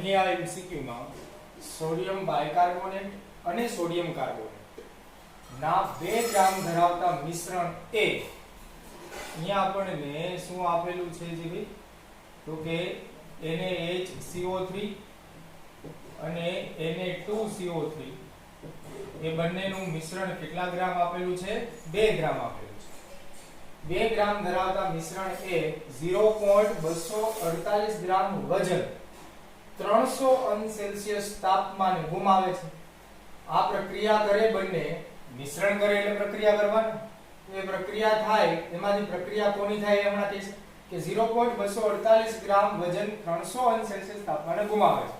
અહીંયા MCQ માં sodium bicarbonate અને સોડિયમ કાર્બોનેટ ના 2 ગ્રામ ધરાવતા મિશ્રણ એ અહીંયા આપણને શું આપેલું છે જી ભાઈ તો કે NaHCO3 અને Na2CO3 એ બંનેનું મિશ્રણ કેટલા ગ્રામ આપેલું છે 2 ગ્રામ આપેલું છે 2 ગ્રામ ધરાવતા મિશ્રણ એ 0.248 ગ્રામ વજન 300 અંશ સેલ્સિયસ તાપમાને ગુમાવે છે આ પ્રક્રિયા કરે બંને મિશ્રણ કરે એટલે પ્રક્રિયા કરવાની એ પ્રક્રિયા થાય એમાંથી પ્રક્રિયા કોની થાય એ હમણાં કહીશ કે 0.248 ગ્રામ વજન 300 અંશ સેલ્સિયસ તાપમાને ગુમાવે છે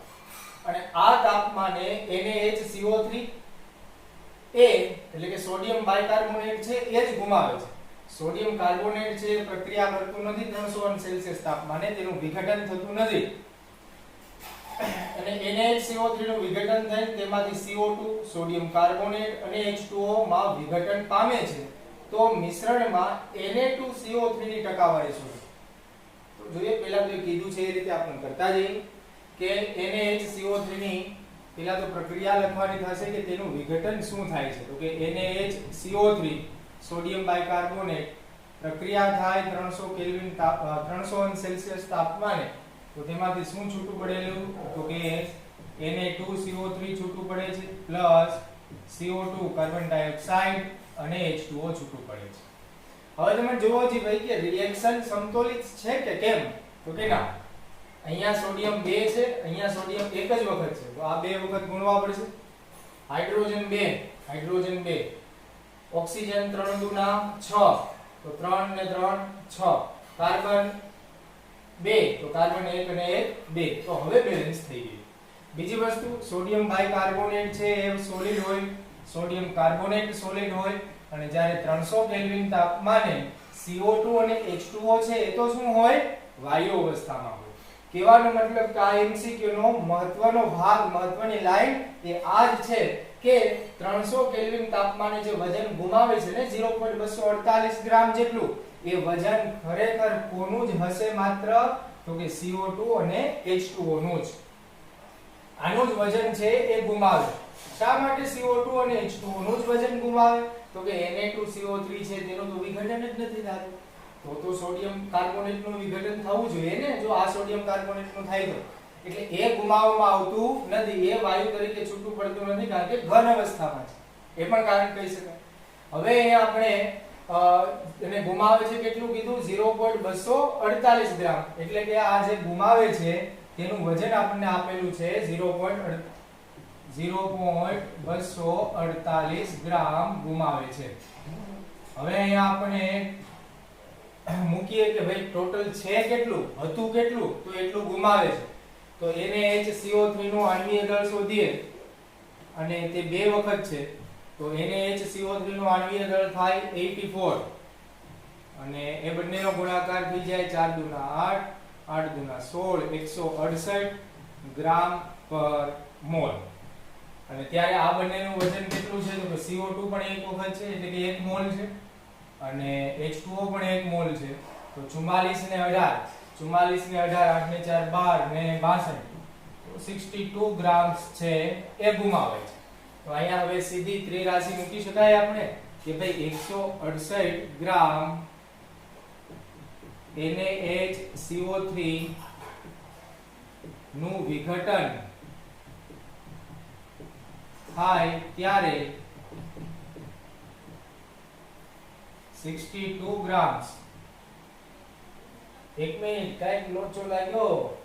અને આ તાપમાને NaHCO3 એ એટલે કે સોડિયમ બાયકાર્બોનેટ છે એ જ ગુમાવે છે સોડિયમ કાર્બોનેટ છે પ્રક્રિયા કરતું નથી 300 અંશ સેલ્સિયસ તાપમાને તેનું વિઘટન થતું નથી અને NaHCO3 નું વિઘટન થાય તેમાંથી CO2 સોડિયમ કાર્બોનેટ અને H2O માં વિઘટન પામે છે તો મિશ્રણમાં Na2CO3 ની ટકાવારી શું તો જોઈએ પહેલા તો કીધું છે એ રીતે આપણે કરતા જઈએ કે NaHCO3 ની પહેલા તો પ્રક્રિયા લખવાની થશે કે તેનું વિઘટન શું થાય છે તો કે NaHCO3 સોડિયમ બાયકાર્બોનેટ પ્રક્રિયા થાય 300 કેલ્વિન 300 અંશ સેલ્સિયસ તાપમાને તો તેમાંથી શું છૂટું પડેલું તો કે Na2CO3 છૂટું પડે છે પ્લસ CO2 કાર્બન ડાયોક્સાઇડ અને H2O છૂટું પડે છે હવે તમે જોવો જી ભાઈ કે રિએક્શન સમતોલિત છે કે કેમ તો કે ના અહીંયા સોડિયમ 2 છે અહીંયા સોડિયમ એક જ વખત છે તો આ બે વખત ગુણવા પડશે હાઇડ્રોજન 2 ઓક્સિજન 3 દુના 6 તો 3 ને 3 6 કાર્બન 2 તો કાર્બન 1 અને 1 2 તો હવે બેલેન્સ થઈ ગયું બીજી વસ્તુ સોડિયમ બાયકાર્બોનેટ છે એ સોલિડ હોય સોડિયમ કાર્બોનેટ સોલિડ હોય અને જ્યારે 300 કેલ્વિન તાપમાને CO2 અને H2O છે એ તો શું હોય વાયુ અવસ્થામાં હોય કહેવાનો મતલબ કે આ MCQ નો મહત્વનો ભાગ મહત્વની લાઈન એ આ જ છે કે 300 કેલ્વિન તાપમાને જે વજન ગુમાવે છે ને 0.248 ગ્રામ જેટલું એ વજન ખરેખર કોનું જ હશે માત્ર તો કે CO2 અને H2O નું જ આનું જ વજન છે એ ગુમાવે શા માટે CO2 અને H2O નું જ વજન ગુમાવે તો કે Na2CO3 છે તેનું તો વિઘટન જ નથી થતું તો સોડિયમ કાર્બોનેટ નું વિઘટન થવું જોઈએ ને જો આ સોડિયમ કાર્બોનેટ નું થાય તો એટલે એ ગુમાવવામાં આવતું નથી એ વાયુ તરીકે છૂટું પડતું નથી કારણ કે ઘન અવસ્થામાં છે એ પણ કારણ કહી શકાય હવે અહીંયા આપણે એને ગુમાવે છે કેટલું કીધું 0.248 ગ્રામ એટલે કે આ જે ગુમાવે છે તેનું વજન આપણને આપેલું છે 0.248 ગ્રામ ગુમાવે છે હવે અહીંયા આપણે મૂકીએ કે ભાઈ ટોટલ છે કેટલું હતું કેટલું તો એટલું ગુમાવે છે તો NaHCO3 નું આણ્વીય દળ શોધીએ અને તે બે વખત છે તો NaHCO3 નું આણ્વીય દળ થાય 84 અને એ બંનેનો ગુણાકાર થઈ જાય 4 દુના 8 8 દુના 16 168 ગ્રામ પર મોલ અને ત્યારે આ બંનેનું વજન કેટલું છે તો કે CO2 પણ એક વખત છે એટલે કે 1 મોલ છે અને H2O પણ 1 મોલ છે તો 44 ને 18 44 ને 18 8 ને 4 12 ને 62 તો 62 ગ્રામ્સ છે એ ગુમાવે છે તો અહીંયા હવે સીધી ત્રિરાશિ મૂકી શકાય આપણે કે ભાઈ 168 ગ્રામ NaHCO3 નું વિઘટન થાય ત્યારે 62 ગ્રામ્સ એક મિનિટ કઈક લોચો લાગ્યો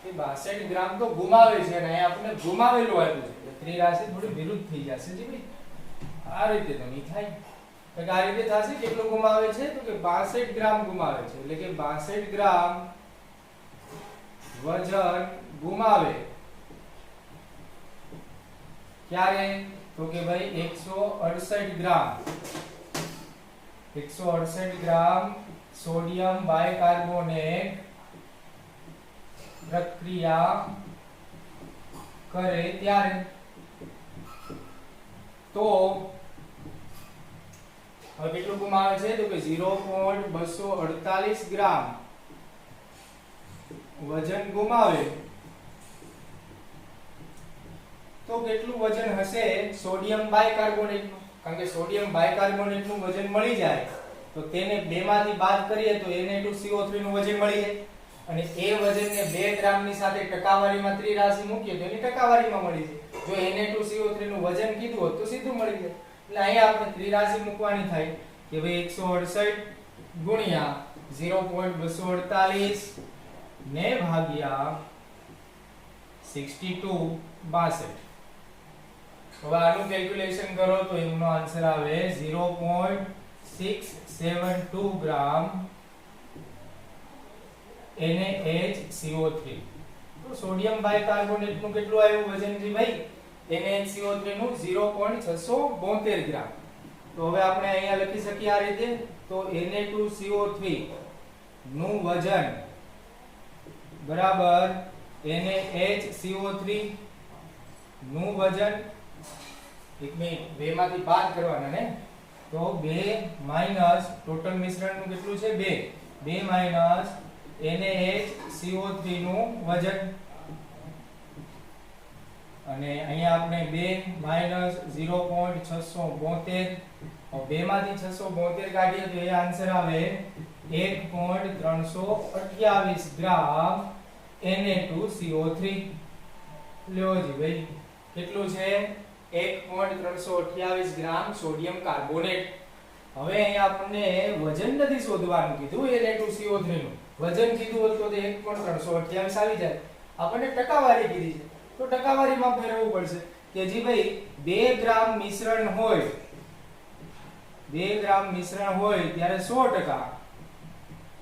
કે 62 ગ્રામ તો ગુમાવે છે અને અહીંયા આપણે ગુમાવેલું આપ્યું છે ત્રિરાશિ થોડી વિરુદ્ધ થઈ જશે જી ભાઈ આ રીતે તો નહીં થાય તો આ રીતે થશે કેટલું ગુમાવે છે તો કે 62 ગ્રામ ગુમાવે છે એટલે કે 62 ગ્રામ વજન ગુમાવે ક્યારે તો કે ભાઈ 168 ગ્રામ 168 ગ્રામ સોડિયમ બાયકાર્બોનેટ પ્રક્રિયા કરે ત્યારે તો હવે કેટલું ગુમાવે છે તો કે 0.248 ગ્રામ વજન ગુમાવે તો કેટલું વજન હશે સોડિયમ બાયકાર્બોનેટ નું? કારણ કે સોડિયમ બાયકાર્બોનેટ નું વજન મળી જાય તો તેને 2 માંથી બાદ કરીએ તો Na2CO3 નું વજન મળી જાય અને એ વજનને 2 ગ્રામ ની સાથે ટકાવારીમાં ત્રિરાશિ મૂકીએ તો એની ટકાવારીમાં મળી જાય. જો Na2CO3 નું વજન કીધું હોત તો સીધું મળી જાય. એટલે અહીંયા આપણે ત્રિરાશિ મૂકવાની થાય કે ભાઈ 168 ગુણ્યા 0.248 ને ભાગ્યા 62 62. હવે આનું કેલ્ક્યુલેશન કરો તો એનો આન્સર આવે 0.672 ગ્રામ NaHCO3. તો સોડિયમ બાયકાર્બોનેટ નું કેટલું આવ્યું વજન જી ભાઈ? NaHCO3 નું 0.672 ગ્રામ. તો હવે આપણે અહીંયા લખી શકીએ આ રીતે તો Na2CO3 નું વજન બરાબર NaHCO3 નું વજન એક મિનિટ 2 માંથી બાદ કરવાના ને તો 2 માઈનસ ટોટલ મિશ્રણ નું કેટલું છે 2 માઈનસ NaHCO3 નું વજન અને અહીંયા આપણે 2 માઈનસ 0.672 2 માંથી 672 કાઢીએ તો એ આન્સર આવે 1.328 ગ્રામ Na2CO3. લ્યો જી ભાઈ કેટલું છે 1.328 ગ્રામ સોડિયમ કાર્બોનેટ. હવે અહીંયા આપણને વજન નથી શોધવાનું કીધું Na2CO3 નું. વજન કીધું હોત તો 1.328 આવી જાય. આપણને ટકાવારી કીધી છે તો ટકાવારીમાં ફેરવવું પડશે કે જી ભાઈ 2 ગ્રામ મિશ્રણ હોય 2 ગ્રામ મિશ્રણ હોય ત્યારે 100%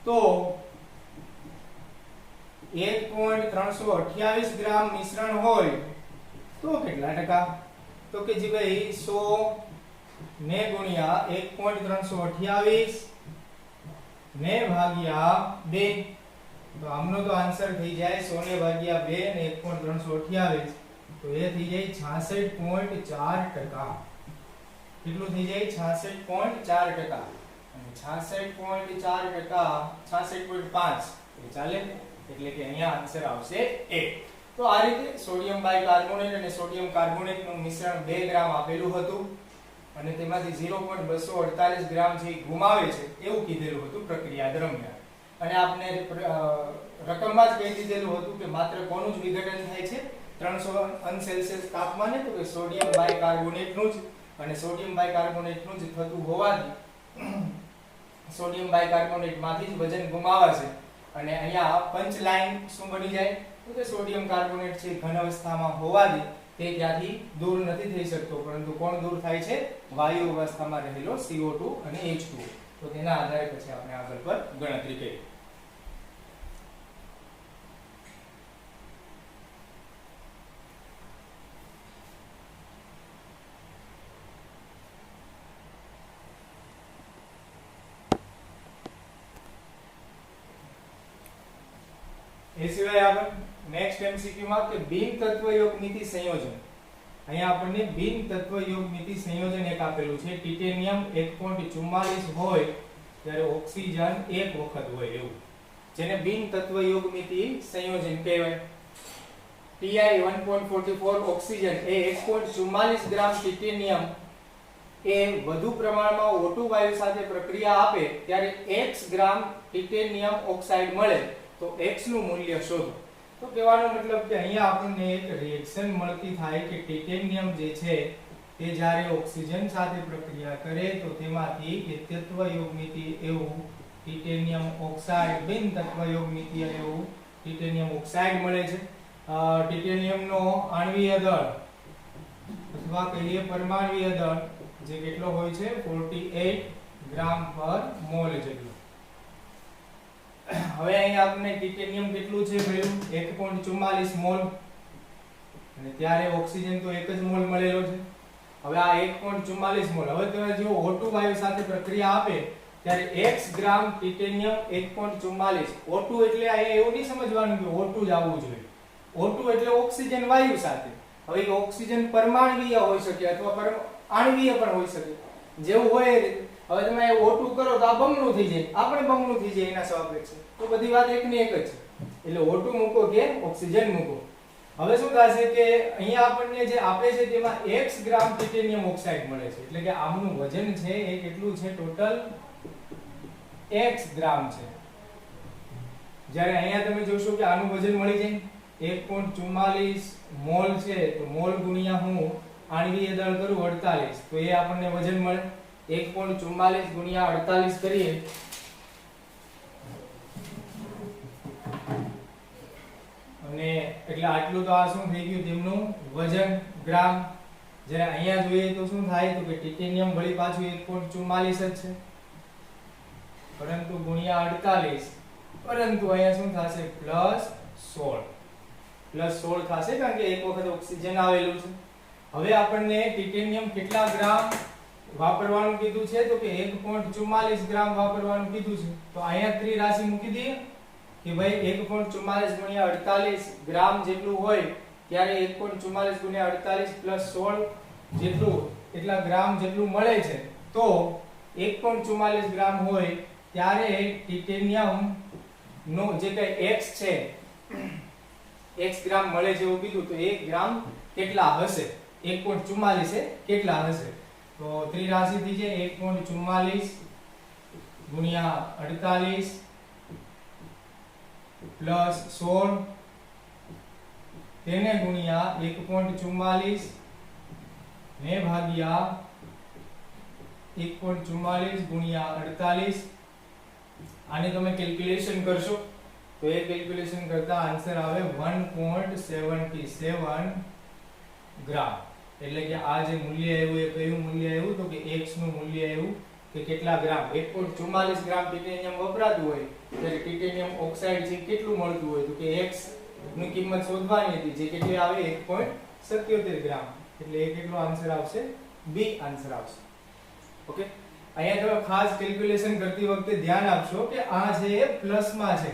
તો 1.328 ગ્રામ મિશ્રણ હોય તો કેટલા ટકા? તો કે જી ભાઈ 100 ને ગુણ્યા 1.328 ને ભાગ્યા 2. તો આમનો તો આન્સર થઈ જાય 100 ને ભાગ્યા 2 ને 1.328 તો એ થઈ જાય 66.4%. કેટલું થઈ જાય 66.4% અને 66.4% 66.5 એ ચાલે એટલે કે અહીંયા આન્સર આવશે 1. તો આ રીતે સોડિયમ બાયકાર્બોનેટ અને સોડિયમ કાર્બોનેટ નું મિશ્રણ 2 ગ્રામ આપેલું હતું અને તેમાંથી 0.248 ગ્રામ જે ગુમાવે છે એવું કીધેલું હતું પ્રક્રિયા દરમિયાન. અને આપણે રકમમાં જ કહી દીધેલું હતું કે માત્ર કોનું જ વિઘટન થાય છે 300 સેલ્સિયસ તાપમાને તો કે સોડિયમ બાયકાર્બોનેટ નું જ. અને સોડિયમ બાયકાર્બોનેટ નું જ થતું હોવાથી સોડિયમ બાયકાર્બોનેટ માંથી જ વજન ગુમાવાશે અને અહીંયા પંચ લાઈન શું બની જાય તો કે સોડિયમ કાર્બોનેટ છે ઘન અવસ્થામાં હોવાથી તે ત્યાંથી દૂર નથી થઈ શકતો પરંતુ કોણ દૂર થાય છે વાયુ અવસ્થામાં રહેલો CO2 અને H2. તો તેના આધારે પછી આપણે આગળ પર ગણતરી કરીએ. એ સિવાય આગળ નેક્સ્ટ MCQ માં કે બિન તત્વયોગમિતિ સંયોજન. અહીંયા આપણને બિન તત્વયોગમિતિ સંયોજન એક આપેલું છે. ટિટેનિયમ 1.44 હોય ત્યારે ઓક્સિજન 1 વખત હોય એવું જેને બિન તત્વયોગમિતિ સંયોજન કહેવાય. Ti 1.44 ઓક્સિજન એ 1.44 ગ્રામ ટિટેનિયમ એ વધુ પ્રમાણમાં O2 વાયુ સાથે પ્રક્રિયા આપે ત્યારે x ગ્રામ ટિટેનિયમ ઓક્સાઇડ મળે તો x નું મૂલ્ય શોધો. તો કહેવાનો મતલબ કે અહીંયા આપણને એક રિએક્શન મળતી થાય કે ટિટેનિયમ જે છે તે જ્યારે ઓક્સિજન સાથે પ્રક્રિયા કરે તો તેમાંથી કે તત્વયોગમિતિ એવું ટિટેનિયમ ઓક્સાઇડ બિન તત્વયોગમિતિ એવું ટિટેનિયમ ઓક્સાઇડ મળે છે. ટિટેનિયમનો આણ્વીય દળ અથવા કહીએ પરમાણ્વીય દળ જે કેટલો હોય છે 48 ગ્રામ પર મોલ જેટલો. હવે અહીં આપણે ટિટેનિયમ કેટલું છે ભર્યું 1.44 મોલ અને ત્યારે ઓક્સિજન તો 1 જ મોલ મળેલો છે. હવે આ 1.44 મોલ હવે તમે જો O2 વાયુ સાથે પ્રક્રિયા આપે ત્યારે x ગ્રામ ટિટેનિયમ 1.44 O2 એટલે આ એવું નહીં સમજવાનું કે O2 જ આવવું જોઈએ. O2 એટલે ઓક્સિજન વાયુ સાથે. હવે ઓક્સિજન પરમાણ્વીય હોઈ શકે અથવા આણ્વીય પણ હોઈ શકે જેવું હોય એ રીતે. હવે તમે O2 કરો તો આ બમણું થઈ જાય આપણે બમણું થઈ જાય એના સાપેક્ષે. તો બધી વાત એક ને એક જ છે એટલે O2 મૂકો કે ઓક્સિજન મૂકો હવે શું થશે કે અહીંયા આપણને જે આપે છે તેમાં x ગ્રામ ટિટેનિયમ ઓક્સાઇડ મળે છે, એટલે કે આમનું વજન છે એ કેટલું છે, ટોટલ x ગ્રામ છે. જ્યારે અહીંયા તમે જોશો કે આનું વજન મળી જાય 1.44 મોલ છે, તો મોલ ગુણ્યા હું આણ્વીય દળ કરું 48, તો એ આપણને વજન મળે 1.44 ગુણ્યા 48 કરીએ અને એટલે આટલું તો આ શું થઈ ગયું તેમનું વજન ગ્રામ. જ્યારે અહીંયા જોઈએ તો શું થાય તો કે ટિટેનિયમ વળી પાછું 1.44 જ છે, પરંતુ ગુણ્યા 48, પરંતુ અહીંયા શું થશે +16 થશે, કારણ કે એક વખત ઓક્સિજન આવેલું છે. હવે આપણને ટિટેનિયમ કેટલા ગ્રામ વાપરવાનું કીધું છે તો કે 1.44 ગ્રામ વાપરવાનું કીધું છે. તો અહીંયા ત્રિરાશિ મૂકી દઈએ કે ભાઈ 1.44 ગુણ્યા 48 ગ્રામ જેટલું હોય ત્યારે 1.44 ગુણ્યા 48 + 16 જેટલું એટલા ગ્રામ જેટલું મળે છે. તો 1.44 ગ્રામ હોય ત્યારે ટિટેનિયમ નો જે કઈ x છે, x ગ્રામ મળે છે એવું કીધું, તો 1 ગ્રામ કેટલા હશે, 1.44 એ કેટલા હશે, તો ત્રિરાશિ થઈ જાય 1.44 ગુણ્યા 48 +16 તેને ગુણ્યા 1.44 ને ભાગ્યા 1.44 ગુણ્યા 48. આને તમે કેલ્ક્યુલેશન કરશો તો એ કેલ્ક્યુલેશન કરતા આન્સર આવે 1.77 ગ્રામ. એટલે કે આ જે મૂલ્ય આવ્યું એ કયું મૂલ્ય આવ્યું તો કે x નું મૂલ્ય આવ્યું કે કેટલા ગ્રામ, 1.44 ગ્રામ ટિટેનિયમ વપરાતું હોય ત્યારે ટિટેનિયમ ઓક્સાઇડ છે કેટલું મળતું હોય તો કે x ની કિંમત શોધવાની હતી, જે કેટલી આવે 1.77 ગ્રામ. એટલે એ કેટલો આન્સર આવશે, બી આન્સર આવશે. ઓકે, અહીંયા તમે ખાસ કેલ્ક્યુલેશન કરતી વખતે ધ્યાન આપશો કે આ છે એ પ્લસમાં છે,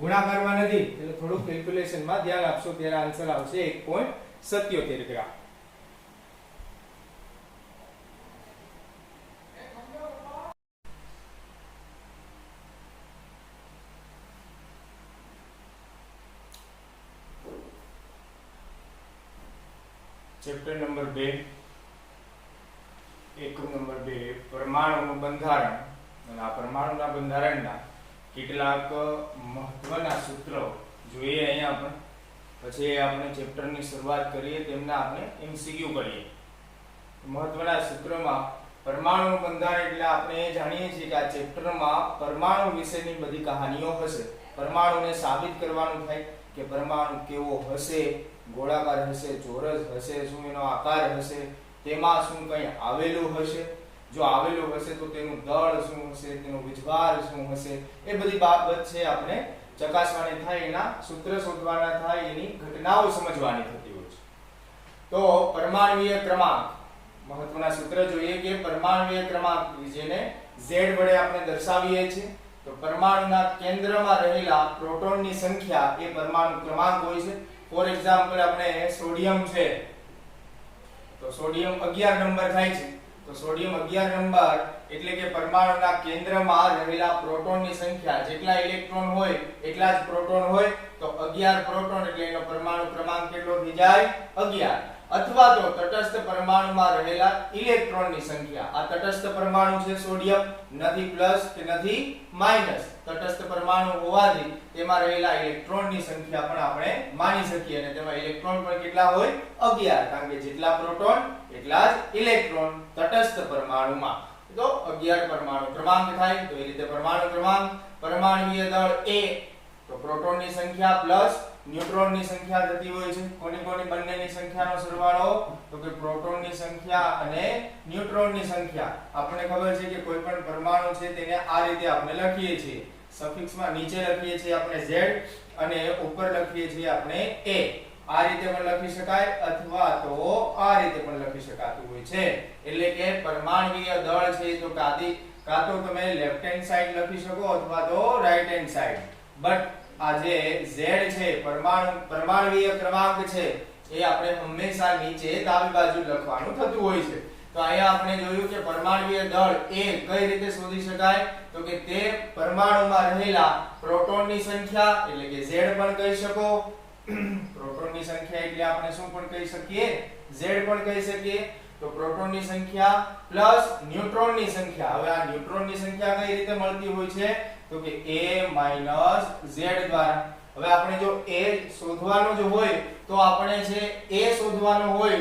ગુણાકારમાં નથી, એટલે થોડું કેલ્ક્યુલેશનમાં ધ્યાન આપશો ત્યારે આન્સર આવશે 1.77 ગ્રામ. ચેપ્ટર નંબર 2, એકમ નંબર 2, પરમાણુનું બંધારણ. અને આ પરમાણુના બંધારણના કેટલાક મહત્વના સૂત્રો જોઈએ અહીંયા આપણે, પછી આપણે ચેપ્ટરની શરૂઆત કરીએ તેમના આપણે એમસીક્યુ કરીએ. મહત્વના સૂત્રોમાં પરમાણુનું બંધારણ એટલે આપણે એ જાણીએ છીએ કે આ ચેપ્ટરમાં પરમાણુ વિશેની બધી કહાનીઓ હશે. પરમાણુને સાબિત કરવાનું થાય કે પરમાણુ કેવો હશે, ગોળાકાર હશે, ચોરસ હશે, શું એનો આકાર હશે, તેમાં શું કંઈ આવેલું હશે, જો આવેલું હશે તો તેનું દળ શું હશે, તેનો વીજભાર શું હશે, એ બધી બાબત છે આપણે ચકાસવાની થાય, એના સૂત્ર શોધવાના થાય, એની ઘટનાઓ સમજવાની થતી હોય છે. તો પરમાણુય ક્રમાંક મહત્વના સૂત્ર જોઈએ કે પરમાણુય ક્રમાંક જેને Z વડે આપણે દર્શાવીએ છીએ, તો પરમાણુના કેન્દ્રમાં રહેલા પ્રોટોનની સંખ્યા એ પરમાણુ ક્રમાંક હોય છે. ફોર એક્ઝામ્પલ આપણે સોડિયમ છે તો સોડિયમ 11 નંબર થાય છે, તો સોડિયમ 11 નંબર એટલે કે પરમાણુના કેન્દ્રમાં રહેલા પ્રોટોનની સંખ્યા, જેટલા ઇલેક્ટ્રોન હોય એટલા જ પ્રોટોન હોય, તો 11 પ્રોટોન એટલે એનો પરમાણુ ક્રમાંક કેટલો થઈ જાય 11. અથવા તો તટસ્થ પરમાણુમાં રહેલા ઇલેક્ટ્રોનની સંખ્યા, આ તટસ્થ પરમાણુ છે સોડિયમ, નથી પ્લસ કે નથી માઈનસ, તટસ્થ પરમાણુ હોવાથી તેમાં રહેલા ઇલેક્ટ્રોનની સંખ્યા પણ આપણે માની શકીએ, અને તેમાં ઇલેક્ટ્રોન પણ કેટલા હોય 11, કારણ કે જેટલા પ્રોટોન એટલા જ ઇલેક્ટ્રોન તટસ્થ પરમાણુમાં, તો 11 પરમાણુ ક્રમાંક થાય. તો એ રીતે પરમાણુ ક્રમાંક, પરમાણુય દળ A તો પ્રોટોનની સંખ્યા પ્લસ ન્યુટ્રોનની સંખ્યા થતી હોય છે. કોની બંનેની સંખ્યાનો સરવાળો તો કે પ્રોટોનની સંખ્યા અને ન્યુટ્રોનની સંખ્યા. આપણને ખબર છે કે કોઈ પણ પરમાણુ છે તેને આ રીતે આપણે લખીએ છીએ, સફિક્સમાં નીચે લખીએ છીએ આપણે Z અને ઉપર લખીએ છીએ આપણે A. આ રીતે પણ લખી શકાય અથવા તો આ રીતે પણ લખી શકાતું હોય છે. એટલે કે પરમાણુય દળ છે તો કાં તો તમે લેફ્ટ હેન્ડ સાઈડ લખી શકો અથવા તો રાઈટ હેન્ડ સાઈડ, બટ આ જે Z છે પરમાણુય ક્રમાંક છે એ આપણે હંમેશા નીચે ડાબી બાજુ લખવાનું થતું હોય છે. તો અહીંયા આપણે જોયું કે પરમાણુય દળ A કઈ રીતે શોધી શકાય તો કે તે પરમાણુમાં રહેલા પ્રોટોનની સંખ્યા એટલે કે Z પણ કહી શકો, પ્રોટોનની સંખ્યા એટલે આપણે શું પણ કહી શકીએ, z પણ કહી શકીએ. તો પ્રોટોનની સંખ્યા પ્લસ ન્યુટ્રોનની સંખ્યા. હવે આ ન્યુટ્રોનની સંખ્યા કઈ રીતે મળતી હોય છે? તો કે a z દ્વારા. હવે આપણે જો a શોધવાનો જ હોય તો આપણે છે a શોધવાનો હોય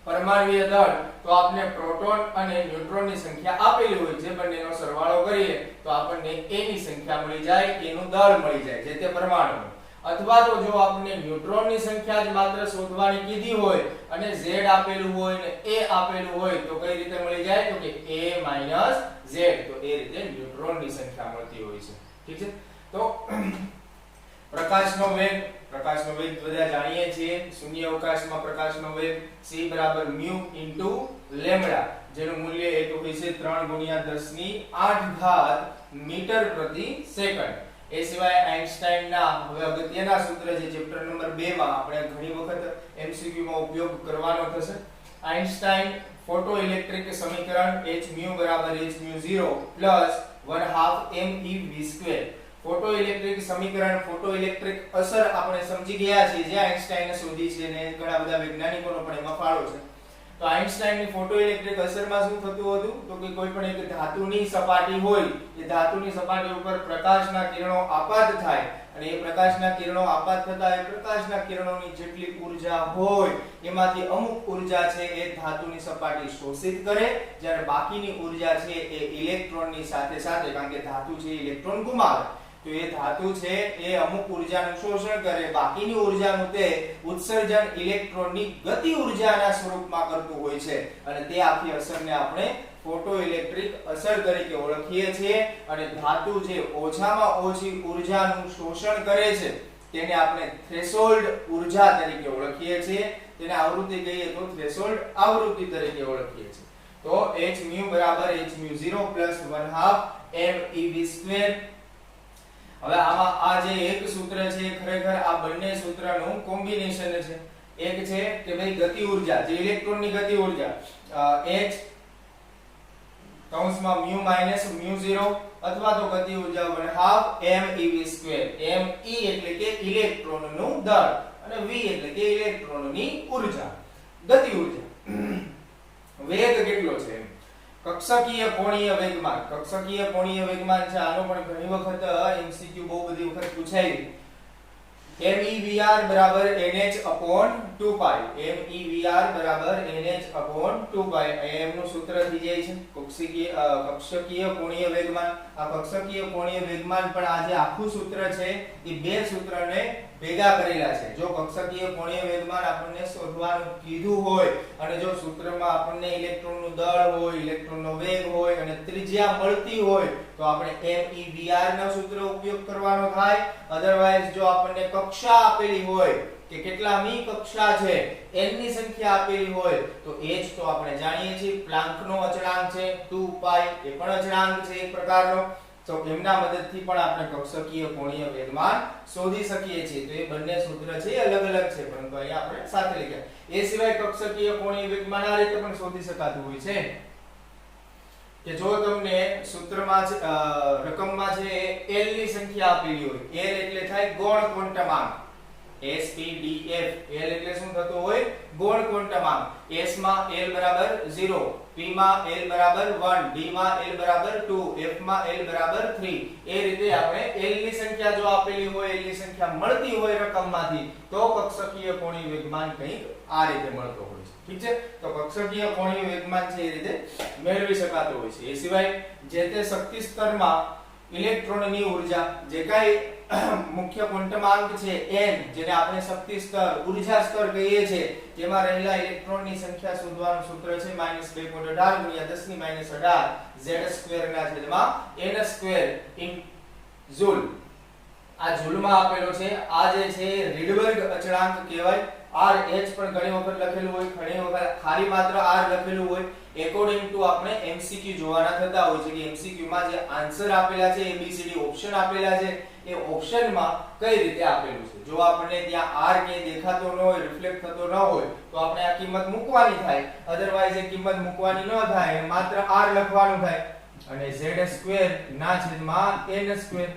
પરમાણ્વીય દળ, તો આપણે પ્રોટોન અને ન્યુટ્રોનની સંખ્યા આપેલી હોય, જે બંનેનો સરવાળો કરીએ તો આપણને a ની સંખ્યા મળી જાય, a નું દળ મળી જાય જે તે પરમાણુ. અથવા તો જો આપણે ન્યુટ્રોનની સંખ્યા જ માત્ર શોધવાની કીધી હોય અને z આપેલું હોય ને a આપેલું હોય તો કઈ રીતે મળી જાય? તો કે a z. તો એ રીતે ન્યુટ્રોનની સંખ્યા મળતી હોય છે. ઠીક છે. તો પ્રકાશનો વેગ બધા જાણીએ છીએ. શૂન્ય અવકાશમાં પ્રકાશનો વેગ c = μ * લેમ્બડા, જેનું મૂલ્ય એક હોય છે 3 × 10⁸ મીટર પ્રતિ સેકન્ડ. એ સિવાય આઈન્સ્ટાઈનના હવે અગત્યના સૂત્ર જે ચેપ્ટર નંબર 2 માં આપણે ઘણી વખત MCQ માં ઉપયોગ કરવાનો થશે. આઈન્સ્ટાઈન ફોટોઇલેક્ટ્રિક સમીકરણ h μ = hμ0 + 1/2 mev². ફોટોઇલેક્ટ્રિક સમીકરણ, ફોટોઇલેક્ટ્રિક અસર આપણે સમજી ગયા છીએ, જે આઈન્સ્ટાઈને શોધી છે અને ઘણા બધા વૈજ્ઞાનિકોનો પણ એમાં ફાળો છે. તો આઈન્સ્ટાઈનની ફોટોઇલેક્ટ્રિક અસરમાં શું થતું હતું? તો કે કોઈ પણ એક ધાતુની સપાટી હોય, એ ધાતુની સપાટી ઉપર પ્રકાશના કિરણો આપાત થાય અને એ પ્રકાશના કિરણો આપાત થતા એ પ્રકાશના કિરણોની જેટલી ઊર્જા હોય એમાંથી અમુક ઊર્જા છે એ ધાતુની સપાટી શોષિત કરે, જ્યારે બાકીની ઊર્જા છે એ ઇલેક્ટ્રોનની સાથે સાથે, કારણ કે ધાતુ છે ઇલેક્ટ્રોન ગુમાવે, તો એ ધાતુ છે એ અમુક ઊર્જાનું શોષણ કરે, બાકીની ઊર્જાનું તે ઉત્સર્જન ઇલેક્ટ્રોનની ગતિ ઊર્જાના સ્વરૂપમાં કરતું હોય છે અને તે આખી અસરને આપણે ફોટોઇલેક્ટ્રિક અસર તરીકે ઓળખીએ છીએ. અને ધાતુ જે ઓછામાં ઓછી ઊર્જાનું શોષણ કરે છે તેને આપણે થ્રેશોલ્ડ ઊર્જા તરીકે ઓળખીએ છીએ. તેને આવૃત્તિ કહીએ તો થ્રેશોલ્ડ આવૃત્તિ તરીકે ઓળખીએ છીએ. તો h μ = hμ0 + 1/2 mev². હવે આમાં આ જે એક સૂત્ર છે ખરેખર આ બંને સૂત્રનું કોમ્બિનેશન છે. એક છે કે ભાઈ ગતિ ઊર્જા, જે ઇલેક્ટ્રોનની ગતિ ઊર્જા h કૌંસમાં μ - μ0 અથવા તો ગતિ ઊર્જા 1/2 mev². me એટલે કે ઇલેક્ટ્રોનનું દળ અને v એટલે કે ઇલેક્ટ્રોનની ઊર્જા, ગતિ ઊર્જા. વેગ કેટલો છે? કક્ષકીય કોણીય વેગમાન. કક્ષકીય કોણીય વેગમાન છે, આનો પણ ઘણી વખત MCQ બહુ બધી વખત પૂછાય. MEVR = nh/2π. MEVR = nh/2π. એમનું સૂત્ર થઈ જાય છે કક્ષકીય કોણીય વેગમાન. આ કક્ષકીય કોણીય વેગમાન પણ આ જે આખું સૂત્ર છે એ બે સૂત્રને ભેગા કરેલા છે. જો કક્ષકીય કોણીય વેગમાન આપણને શોધવાનું કીધું હોય અને જો સૂત્રમાં આપણને ઇલેક્ટ્રોનનું દળ હોય, ઇલેક્ટ્રોનનો વેગ હોય અને ત્રિજ્યા મળતી હોય તો આપણે MEVR નો સૂત્ર ઉપયોગ કરવાનો થાય. અધરવાઇઝ જો આપણને કક્ષા આપેલી હોય કે કેટલામી કક્ષા છે, n ની સંખ્યા આપેલી હોય તો h તો આપણે જાણીએ છીએ પ્લાન્કનો અચળાંક છે 2π, એ પણ અચળાંક છે એક પ્રકારનો. તો એમના મદદથી પણ આપણે કક્ષકીય કોણીય વેગમાન શોધી શકીએ છીએ. તો એ બંને સૂત્ર છે એ અલગ અલગ છે, પરંતુ અહીંયા આપણે સાથે લખ્યા. એ સિવાય કક્ષકીય કોણીય વેગમાન આ રીતે પણ શોધી શકાતું હોય છે કે જો તમને સૂત્રમાં રકમમાં છે l ની સંખ્યા આપેલી હોય, l એટલે થાય ગૌણ ક્વોન્ટમાંક, SPDF. l એટલે શું થતું હોય? ગૌણ ક્વોન્ટમાંક. s માં l = 0, p માં l = 1, d માં l = 2, f માં l = 3. એ રીતે આપણે l ની સંખ્યા જો આપેલી હોય, l ની સંખ્યા મળતી હોય રકમમાંથી, તો કક્ષકીય કોણીય વેગમાન કંઈક આ રીતે મળતો હોય છે. ઠીક છે. તો કક્ષકીય કોણીય વેગમાન છે એ રીતે મેળવી શકાતો હોય છે. એ સિવાય જે તે શક્તિ સ્તરમાં ઇલેક્ટ્રોનની ઊર્જા, જે કાંઈ મુખ્ય ક્વોન્ટમાંક છે n, જેને આપણે શક્તિ સ્તર, ઊર્જા સ્તર કહીએ છીએ, તેમાં રહેલા ઇલેક્ટ્રોનની સંખ્યા શોધવાનું સૂત્ર છે -2.18 × 10 - 18 z² n² જૂલ. આ જૂલમાં આપેલો છે. આ જે છે રીડબર્ગ અચળાંક કહેવાય. RH પણ ઘણી વખત લખેલું હોય, ઘણી વખત ખાલી માત્ર R લખેલું હોય. એકોર્ડિંગ ટુ આપણે MCQ જોવાના થતા હોય છે કે MCQ માં જે આન્સર આપેલા છે, ABCD ઓપ્શન આપેલા છે, એ ઓપ્શનમાં કઈ રીતે આપેલું છે. જો આપણને ત્યાં R કે દેખાતો ન હોય, રિફ્લેક્ટ થતો ન હોય તો આપણે આ કિંમત મૂકવાની થાય. અધરવાઇઝ એ કિંમત મૂકવાની ન થાય, માત્ર R લખવાનું થાય અને z² ના છેદમાં n².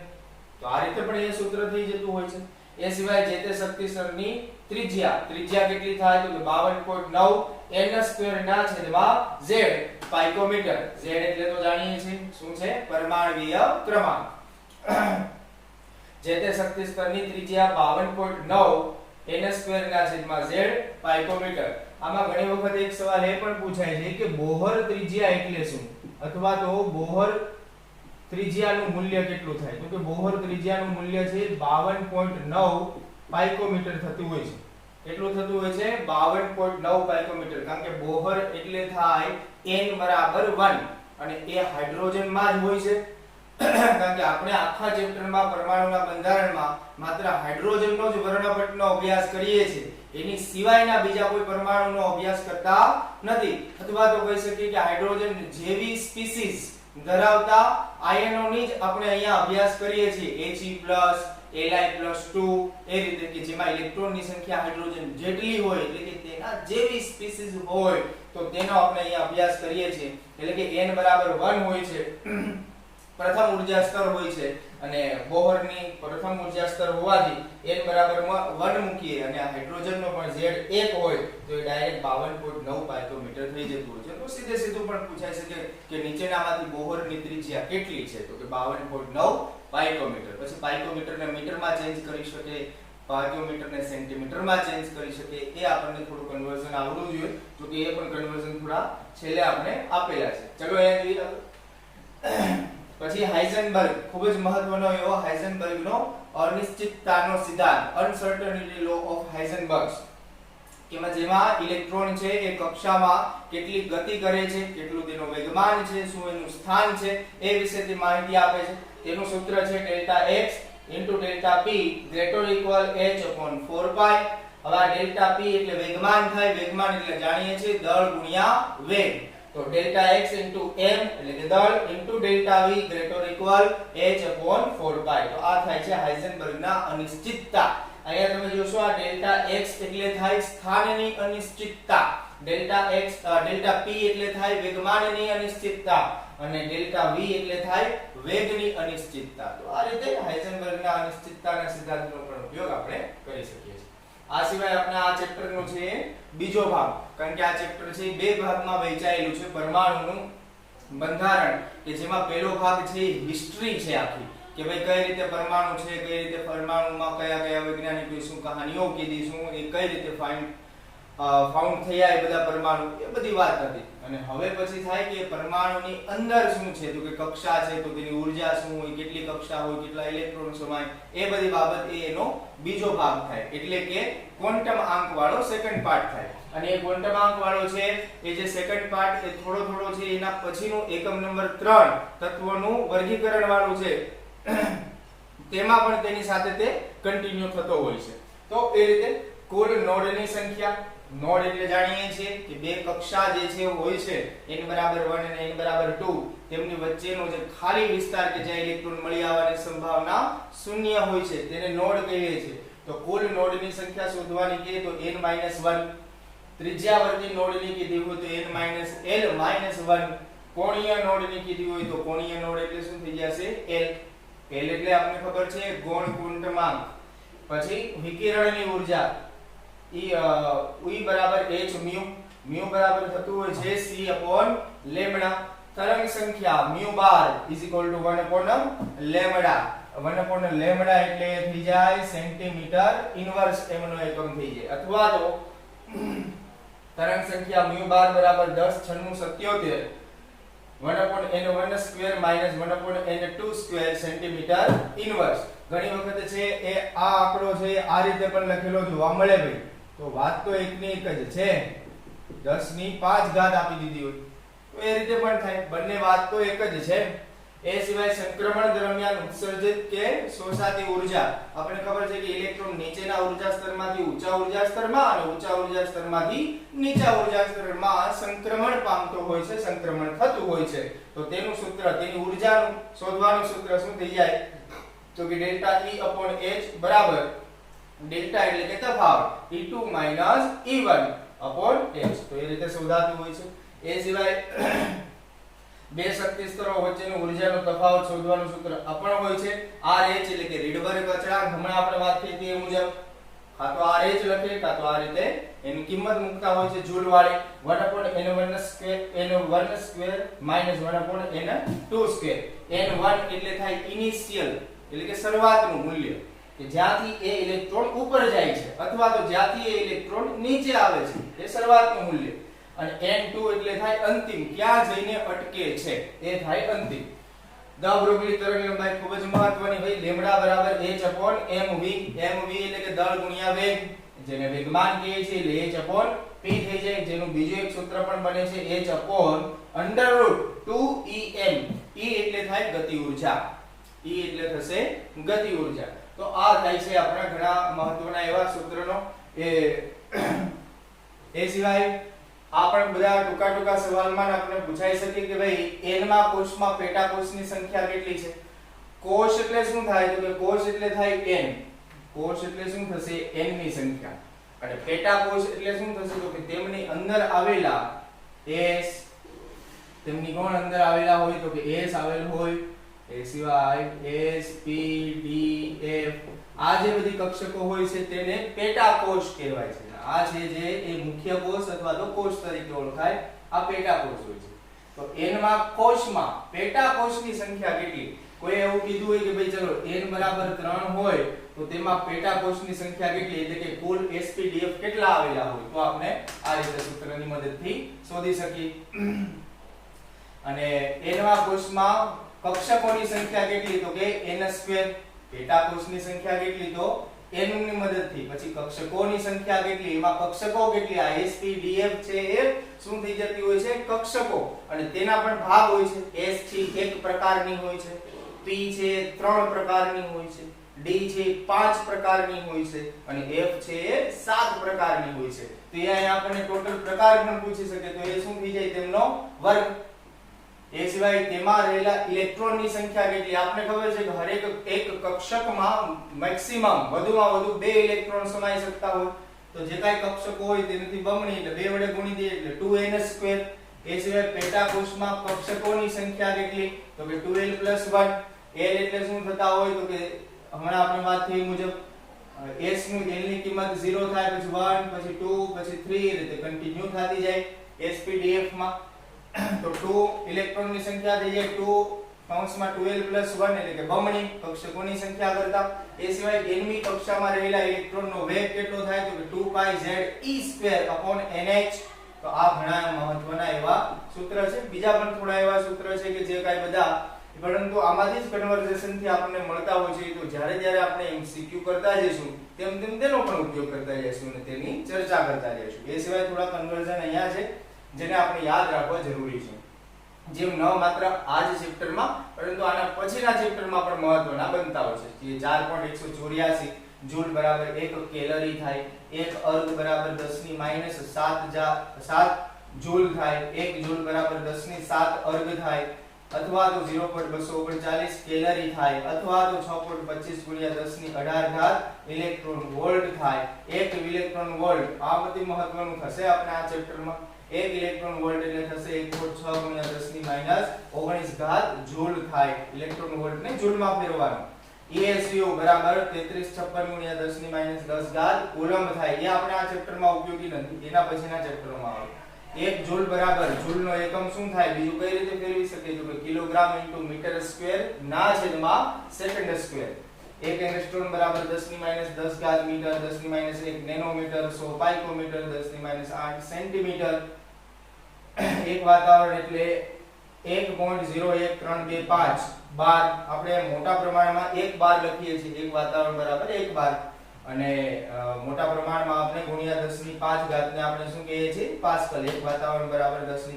તો આ રીતે પણ એ સૂત્ર થઈ જતું હોય છે. એ સિવાય જે તે શક્તિ સ્તરની ત્રિજ્યા કેટલી થાય તો કે 52.9 n² ના છેદમાં z પાઇકોમીટર. z એટલે તો જાણીએ છીએ શું છે? પરમાણ્વીય ક્રમાંક. જે તે શક્તિ સ્તરની ત્રિજ્યા 52.9 n² ના છેદમાં z પાઇકોમીટર. આમાં ઘણી વખત એક સવાલ એ પણ પૂછાય છે કે બોહર ત્રિજ્યા એટલે શું, અથવા તો બોહર ત્રિજ્યાનું મૂલ્ય કેટલું થાય? તો કે બોહર ત્રિજ્યાનું મૂલ્ય છે 52.9 પાઇકોમીટર થતું હોય છે. કેટલું થતું હોય છે? 52.9 પાઇકોમીટર. કારણ કે બોહર એટલે થાય n બરાબર 1 અને એ હાઇડ્રોજન માં જ હોય છે. કારણ કે આપણે આખા ચેપ્ટરમાં પરમાણુના બંધારણમાં માત્ર હાઇડ્રોજનનો જ વર્ણપટનો અભ્યાસ કરીએ છીએ. એની સિવાયના બીજા કોઈ પરમાણુનો અભ્યાસ કરતા નથી. અથવા તો કહી શકીએ કે હાઇડ્રોજન જેવી સ્પીસીઝ ધરાવતા આયનોની જ આપણે અહીંયા અભ્યાસ કરીએ છીએ. He+, Li+2 એ રીતે કે જેમાં ઇલેક્ટ્રોનની સંખ્યા હાઇડ્રોજન જેટલી હોય એટલે કે તેના જેવી સ્પીસીઝ હોય તો તેનો આપણે અહીંયા અભ્યાસ કરીએ છીએ. એટલે કે n બરાબર 1 હોય છે પ્રથમ ઊર્જા સ્તર હોય છે અને બોહરની પ્રથમ ઊર્જા સ્તર હોવાથી n બરાબર 1 મૂકીએ અને આ હાઇડ્રોજનનો પણ z 1 હોય તો એ ડાયરેક્ટ 52.9 પાઇકોમીટર થઈ જતું હોય છે. તો સીધે સીધું પણ પૂછાઈ શકે કે નીચેનામાંથી બોહરની ત્રિજ્યા કેટલી છે તો કે 52.9 પાઇકોમીટર. પછી પાઇકોમીટરને મીટરમાં ચેન્જ કરી શકે, પાઇકોમીટરને સેન્ટીમીટરમાં ચેન્જ કરી શકે. એ આપણને થોડું કન્વર્ઝન આવડવું જોઈએ. જો કે એ પણ કન્વર્ઝન થોડા છેલ્લે આપણે આપેલા છે. ચલો અહીંયા જોઈએ. પછી હાઇઝનબર્ગ, ખૂબ જ મહત્વનો એવો હાઇઝનબર્ગનો અનિશ્ચિતતાનો સિદ્ધાંત, અનસર્ટનિટી લો ઓફ હાઇઝનબર્ગ, જેમાં ઇલેક્ટ્રોન છે એ કક્ષામાં કેટલી ગતિ કરે છે, કેટલું તેનો વેગમાન છે, શું એનું સ્થાન છે એ વિશેની માહિતી આપે છે. તેનું સૂત્ર છે delta x delta p greater equal h/4π. હવે આ ડેલ્ટા p એટલે વેગમાન થાય. વેગમાન એટલે જાણીએ છીએ દળ ગુણ્યા વેગ. તો ડેલ્ટા x m એટલે કે દળ delta v greater equal h/4π. તો આ થાય છે હાઇઝનબર્ગના અનિશ્ચિતતા. અહીંયા તમે જોશો આ ડેલ્ટા x એટલે થાય સ્થાનની અનિશ્ચિતતા, ડેલ્ટા p એટલે થાય વેગમાનની અનિશ્ચિતતા અને ડેલ્ટા v એટલે થાય વેગની અનિશ્ચિતતા. તો આ રીતે હાઇઝનબર્ગના અનિશ્ચિતતાના સિદ્ધાંતનો પણ ઉપયોગ આપણે કરી શકીએ છીએ. આ સિવાય આપણે આ ચેપ્ટરનો છે બીજો ભાગ, કારણ કે આ ચેપ્ટર છે બે ભાગમાં વહેંચાયેલું છે પરમાણુનું બંધારણ, કે જેમાં પહેલો ભાગ છે હિસ્ટ્રી છે આખી, કે ભાઈ કઈ રીતે પરમાણુ છે, કઈ રીતે પરમાણુમાં કયા કયા વૈજ્ઞાનિકોએ શું કહાનીઓ કીધી, શું એ કઈ રીતે ફાઉન્ડ થયા એ બધા પરમાણુ, એ બધી વાત હતી. અને હવે પછી થાય કે પરમાણુની અંદર શું છે તો કે કક્ષા છે તો તેની ઊર્જા શું હોય, કેટલી કક્ષા હોય, કેટલા ઇલેક્ટ્રોન સમાય, એ બધી બાબત એનો બીજો ભાગ થાય. એટલે કે ક્વોન્ટમ આંક વાળો સેકન્ડ પાર્ટ થાય. અને એ ક્વોન્ટમ આંક વાળો છે એ જે સેકન્ડ પાર્ટ એ થોડો છે એના પછીનું એકમ નંબર 3 તત્વોનું વર્ગીકરણ વાળું છે તેમાં પણ તેની સાથે તે કન્ટિન્યુ થતો હોય છે. તો એ રીતે કુલ નોડની સંખ્યા, નોડ એટલે જાણીએ છીએ કે બે કક્ષા જે છે હોય છે n બરાબર 1 અને n બરાબર 2, તેમની વચ્ચેનો જે ખાલી વિસ્તાર કે જ્યાં ઇલેક્ટ્રોન મળી આવવાની સંભાવના શૂન્ય હોય છે તેને નોડ કહીએ છીએ. તો કુલ નોડની સંખ્યા શોધવાની કહીએ તો n-1, ત્રિજ્યાવર્તી નોડની કીધી હોય તો n-l-1, કોણીય નોડની કીધી હોય તો કોણીય નોડ એટલે શું થઈ જશે l. l એટલે આપણને ખબર છે ગૌણ ક્વોન્ટમાંક. પછી વિકિરણની ઊર્જા E બરાબર h mu બરાબર થતું હોય છે c/λ. તરંગ સંખ્યા mu બાર = 1/λ એટલે થઈ જાય સેન્ટીમીટર ઇન્વર્સ m નો એકમ થઈ જાય. અથવા તો તરંગ સંખ્યા mu બાર બરાબર 10×96 1/n1² - 1/n2² સેન્ટીમીટર ઇન્વર્સ. ઘણી વખત છે એ આ આંકડો છે આ રીતે પણ લખેલો જોવા મળે ભાઈ. તો વાત તો એકની એક જ છે, 10⁵ આપી દીધી હોય તો એ રીતે પણ થાય. બંને વાત તો એક જ છે. એ સિવાય સંક્રમણ દરમિયાન ઉત્સર્જિત કે શોષાતી ઊર્જા, આપણે ખબર છે કે ઇલેક્ટ્રોન નીચેના ઊર્જા સ્તરમાંથી ઊંચા ઊર્જા સ્તરમાં અને ઊંચા ઊર્જા સ્તરમાંથી નીચા ઊર્જા સ્તરમાં સંક્રમણ પામતો હોય છે, સંક્રમણ થતું હોય છે. તો તેનું સૂત્ર, તેની ઊર્જાનું શોધવાનું સૂત્ર શું થઈ જાય તો કે ડેલ્ટા E/h બરાબર ડેલ્ટા એટલે કે તફાવત E2 - E1/h. તો એ રીતે શોધાતું હોય છે. એ સિવાય બે શક્તિ સ્તરો વચ્ચેની ઊર્જાનો તફાવત શોધવાનું સૂત્ર આ પણ હોય છે RH એટલે કે રીડબર્ગ અચળાંક. હમણાં આપણે વાત કરી હતી એ મુજબ કાં તો RH લખીએ કાં તો આ રીતે એની કિંમત મૂકતા હોય છે જૂલ વાળી 1/n1 square n1 square -1/n2 square. n1 એટલે થાય ઇનિશિયલ એટલે કે શરૂઆતનું મૂલ્ય કે જ્યાંથી એ ઇલેક્ટ્રોન ઉપર જાય છે અથવા તો જ્યાંથી એ ઇલેક્ટ્રોન નીચે આવે છે એ શરૂઆતનું મૂલ્ય. અને n2 એટલે થાય અંતિમ ક્યાં જઈને અટકે છે એ થાય અંતિમ. દ બ્રોગલી તરંગ લંબાઈ ખૂબ જ મહત્વની હોય લેમ્ડા બરાબર h upon mv. mv એટલે કે દળ ગુણ્યા વેગ જેને વેગમાન કહે છે એટલે h upon p થઈ જાય જેનું બીજું એક સૂત્ર પણ બને છે h upon √2em. e એટલે થાય ગતિ ઊર્જા. e એટલે થશે ગતિ ઊર્જા. તો આ થાય છે આપણા ઘણા મહત્વના એવા સૂત્રનો એ સિવાય આ પણ બધા ટૂંકા સવાલમાં આપણે પૂછાઈ શકે કે ભાઈ n માં કોષમાં પેટા કોષની સંખ્યા કેટલી છે. કોષ એટલે શું થાય તો કે કોષ એટલે થાય n. કોષ એટલે શું થશે n ની સંખ્યા. અને પેટા કોષ એટલે શું થશે તો કે તેમની અંદર આવેલા s તેમની કોણ અંદર આવેલા હોય તો કે s આવેલ હોય એ સિવાય s p d f આ જે બધી કક્ષકો હોય છે તેને પેટા કોષ કહેવાય છે. આ છે જે એ મુખ્ય કોષ અથવા તો કોષ તરીકે ઓળખાય આ પેટા કોષ હોય છે. તો n માં કોષમાં પેટા કોષની સંખ્યા કેટલી કોઈ એવું કીધું હોય કે ભાઈ ચલો n બરાબર 3 હોય તો તેમાં પેટા કોષની સંખ્યા કેટલી એટલે કે કુલ spdf કેટલા આવેલા હોય તો આપણે આ રીતે સૂત્રની મદદથી શોધી શકીએ. અને n માં કોષમાં કક્ષકોની સંખ્યા કેટલી તો કે n2. પેટા કોષની સંખ્યા કેટલી તો n ની મદદથી. પછી કક્ષકોની સંખ્યા કેટલી એમાં કક્ષકો કેટલી આ spdf છે એ શું થઈ જતી હોય છે કક્ષકો. અને તેના પણ ભાગ હોય છે. s છે એક પ્રકારની હોય છે, p છે 3 પ્રકારની હોય છે, d છે 5 પ્રકારની હોય છે અને f છે 7 પ્રકારની હોય છે. તો અહીંયા આપણને ટોટલ પ્રકાર પણ પૂછી શકે તો એ શું થઈ જાય તેમનો વર્ગ. એ સિવાય તેમાં રહેલા ઇલેક્ટ્રોનની સંખ્યા કેટલી આપને ખબર છે કે હરેક એક કક્ષકમાં મેક્સિમમ વધુમાં વધુ 2 ઇલેક્ટ્રોન સમાઈ શકતા હોય. તો જે કાંઈ કક્ષકો હોય તેનાથી બમણી એટલે 2 વડે ગુણી દઈએ એટલે 2n2. એ સિવાય પેટા કોષમાં કક્ષકોની સંખ્યા કેટલી તો કે 2l + 1. l એટલે શું થતા હોય તો કે હમણાં આપણે વાત થઈ મુજબ s નું l ની કિંમત 0 થાય પછી 1 પછી 2 પછી 3 એ રીતે કન્ટિન્યુ થતી જાય spdf માં. તો 2 ઇલેક્ટ્રોનની સંખ્યા થઈ જાય 2 કૌંસમાં 2l + 1 એટલે કે બમણી કક્ષકોની સંખ્યા કરતા. એ સિવાય nમી કક્ષામાં રહેલા ઇલેક્ટ્રોનનો વેગ કેટલો થાય તો કે 2πze²/nh. તો આ ઘણા મહત્વના એવા સૂત્ર છે. બીજા પણ થોડા એવા સૂત્ર છે કે જે કાઈ બધા પરંતુ આમાંથી જ કન્વર્ઝેશન થી આપણને મળતા હોય છે. તો જ્યારે આપણે MCQ કરતા જઈશું તેમ તેનો પણ ઉપયોગ કરતા જઈશું અને તેની ચર્ચા કરતા જઈશું. એ સિવાય થોડા કન્વર્ઝન અહીંયા છે જેને આપણે યાદ રાખવા જરૂરી છે. જેમ ન માત્ર આ જ ચેપ્ટરમાં પરંતુ આના પછીના ચેપ્ટરમાં પણ મહત્વના બનતા હોય છે. જે 4.184 જૂલ બરાબર 1 કેલરી થાય, 1 અર્ગ બરાબર 10⁻7 જૂલ થાય, 1 જૂલ બરાબર 10⁻7 અર્ગ થાય, અથવા તો 0.239 કેલરી થાય, અથવા તો 6.25 × 1018 ઇલેક્ટ્રોન વોલ્ટ થાય. 1 ઇલેક્ટ્રોન વોલ્ટ આ બધી મહત્વનું થશે આપણે આ ચેપ્ટરમાં. 1 ઇલેક્ટ્રોન વોલ્ટ એટલે થશે 1.6 × 10⁻19 જૂલ થાય. ઇલેક્ટ્રોન વોલ્ટ ને જૂલમાં ફેરવવાનો. ESU બરાબર 3356 × 10⁻10 કુલમ્બ થાય. એ આપણે આ ચેપ્ટરમાં ઉપયોગી નથી, એના પછીના ચેપ્ટરમાં આવે. 1 જૂલ બરાબર જૂલનો એકમ શું થાય બીજું કઈ રીતે ફેરવી શકીએ તો કે કિલોગ્રામ × મીટર સ્ક્વેર ના છેદમાં સેકન્ડ સ્ક્વેર. 1 એંગસ્ટ્રોમ બરાબર 10⁻10 મીટર, 10⁻1 નેનોમીટર, 100 પાઇકોમીટર, 10⁻8 સેન્ટીમીટર. એક વાતાવરણ એટલે 1.01325 બાર. આપણે મોટા પ્રમાણમાં 1 બાર લખીએ છીએ. એક વાતાવરણ બરાબર 1 બાર અને મોટા પ્રમાણમાં આપણે ગુણ્યા 10⁵ ને આપણે શું કહીએ છીએ પાસ્કલ. એક વાતાવરણ બરાબર 10⁵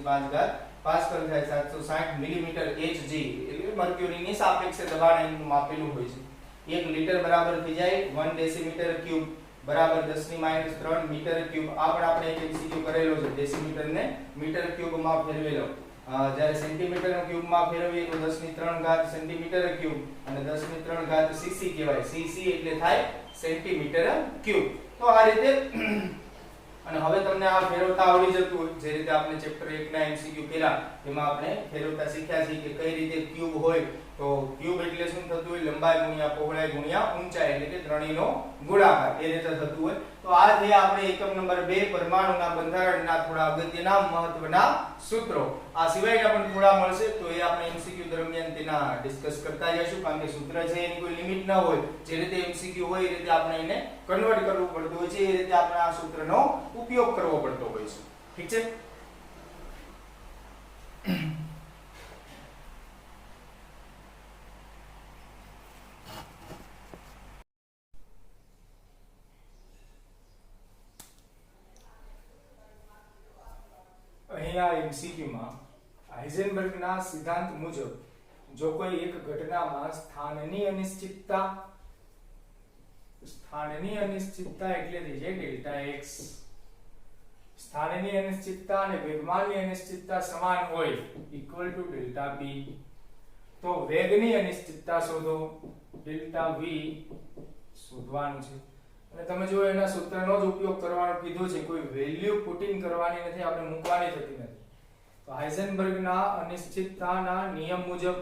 પાસ્કલ થાય. 760 મિલીમીટર Hg એટલે મર્ક્યુરીની સાપેક્ષે દબાણ અહીં માપેલું હોય છે. 1 લિટર બરાબર થઈ જાય 1 ડેસીમીટર ક્યુબ બરાબર 10⁻³ મીટર ક્યુબ. આ પણ આપણે એક MCQ કરેલો છે. ડેસીમીટર ને મીટર ક્યુબ માં ફેરવેલો. જ્યારે સેન્ટીમીટર ક્યુબમાં ફેરવીએ તો 10⁻³ સેન્ટીમીટર ક્યુબ અને 10⁻³ cc કહેવાય. cc એટલે થાય સેન્ટીમીટર ક્યુબ. તો આ રીતે અને હવે તમને આ ફેરવતા આવડી જતું હોય, જે રીતે આપણે ચેપ્ટર 1 ના એમસીક્યુ કર્યા એમાં આપણે ફેરવતા શીખ્યા છીએ કે કઈ રીતે ક્યુબ હોય. તો ક્યુબ એટલે શું થતું હોય? લંબાઈ ગુણ્યા પહોળાઈ ગુણ્યા ઊંચાઈ, એટલે કે ત્રણેયનો ગુણાકાર, એ રીતે થતું હોય. તો આ છે આપણે એકમ નંબર 2 પરમાણુના બંધારણના થોડા અગત્યના મહત્વના સૂત્રો. આ સિવાયના પણ થોડા મળશે તો એ આપણે એમસીક્યુ દરમિયાન તેના ડિસ્કસ કરતા જઈશું, કારણ કે સૂત્ર છે એની કોઈ લિમિટ ન હોય. જે રીતે એમસીક્યુ હોય એ રીતે આપણે એને કન્વર્ટ કરવું પડતું હોય છે, એ રીતે આપણે આ સૂત્રનો ઉપયોગ કરવો પડતો હોય છે. ઠીક છે. અહીંયા એમસીક્યુ માં હાઇઝનબર્ગના સિદ્ધાંત મુજબ જો કોઈ એક ઘટનામાં સ્થાનની અનિશ્ચિતતા એટલે થઈ જાય ડેલ્ટા x, સ્થાનની અનિશ્ચિતતા અને વેગમાનની અનિશ્ચિતતા સમાન હોય ઇક્વલ ટુ ડેલ્ટા p, તો વેગની અનિશ્ચિતતા શોધો, ડેલ્ટા v શોધવાનું છે. અને તમે જો એના સૂત્રનો જ ઉપયોગ કરવાનો કીધું છે, કોઈ વેલ્યુ પુટિંગ કરવાની નથી, આપણે મૂકવાની થતી નથી. તો હાઇઝનબર્ગના અનિશ્ચિતતાના નિયમ મુજબ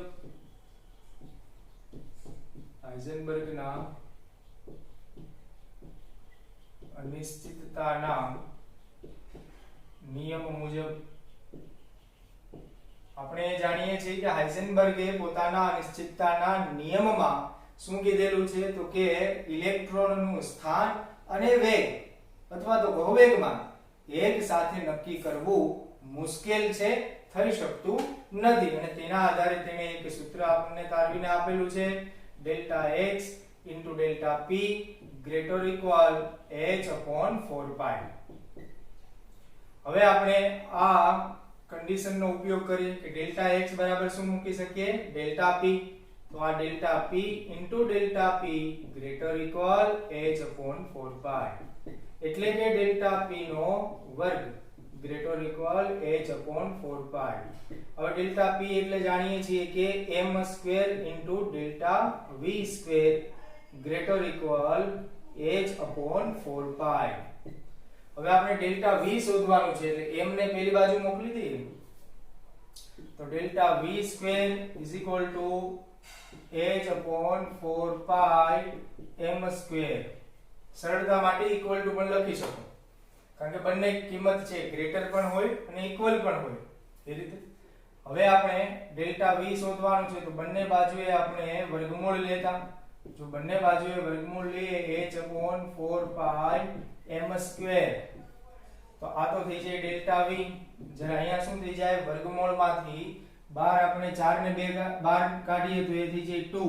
આપણે જાણીએ છીએ કે હાઇઝનબર્ગે પોતાના અનિશ્ચિતતાના નિયમમાં શું કીધેલું છે? તો કે ઇલેક્ટ્રોનનું સ્થાન અને વેગ અથવા તો ગહવેગમાન એક સાથે નક્કી કરવું મુશ્કેલ છે, થઈ શકતું નથી. અને તેના આધારે તેણે એક સૂત્ર આપણને તારવીને આપેલું છે, delta x into delta p greater equal h/4π. હવે આપણે આ કન્ડિશનનો ઉપયોગ કરીએ કે ડેલ્ટા x બરાબર શું મૂકી શકીએ? Delta p. તો આ delta p into delta p greater equal h/4π, એટલે કે ડેલ્ટા p નો વર્ગ greater equal h/4π. હવે ડેલ્ટા p એટલે જાણીએ છીએ કે m² into delta v² greater equal h/4π. હવે આપણે ડેલ્ટા v શોધવાનું છે, એટલે m ને પેલી બાજુ મોકલી દઈએ. તો delta v² is equal to h/4π m². સરળતા માટે ઇક્વલ ટુ પણ લખી શકો, કારણ કે બંને કિંમત છે, ગ્રેટર પણ હોય અને ઇક્વલ પણ હોય એ રીતે. હવે આપણે ડેલ્ટા v શોધવાનું છે, તો બંને બાજુએ આપણે વર્ગમૂળ લેતા. જો બંને બાજુએ વર્ગમૂળ લઈએ h/4π m², તો આ તો થઈ જાય ડેલ્ટા v. જ્યારે અહીંયા શું થઈ જાય? વર્ગમૂળમાંથી બહાર આપણે 4 ને 2 બહાર કાઢીએ તો એ થઈ જાય 2,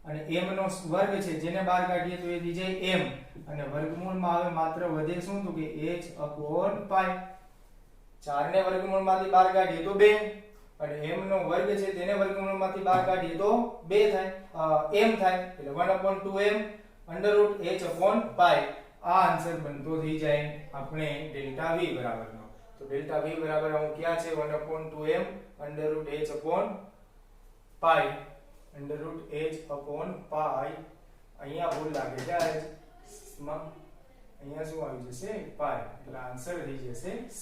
અને m નો વર્ગ છે જેને બહાર કાઢીએ તો એ થઈ જાય m, અને વર્ગમૂળમાં હવે માત્ર વધે શું? તો કે h/π. 4 ને વર્ગમૂળમાંથી બહાર કાઢીએ તો 2, અને m નો વર્ગ છે તેને વર્ગમૂળમાંથી બહાર કાઢીએ તો 2 થાય, m થાય, એટલે 1/2m √h/π. આ આન્સર બનતો થઈ જાય આપણે ડેલ્ટા v બરાબરનો. તો ડેલ્ટા v બરાબર હું ક્યાં છે? 1/2m √h/π √h/π. અહીંયા ભૂલ લાગે છે, અહીંયા શું આવી જશે? પાઈ, એટલે આન્સર થઈ જશે c.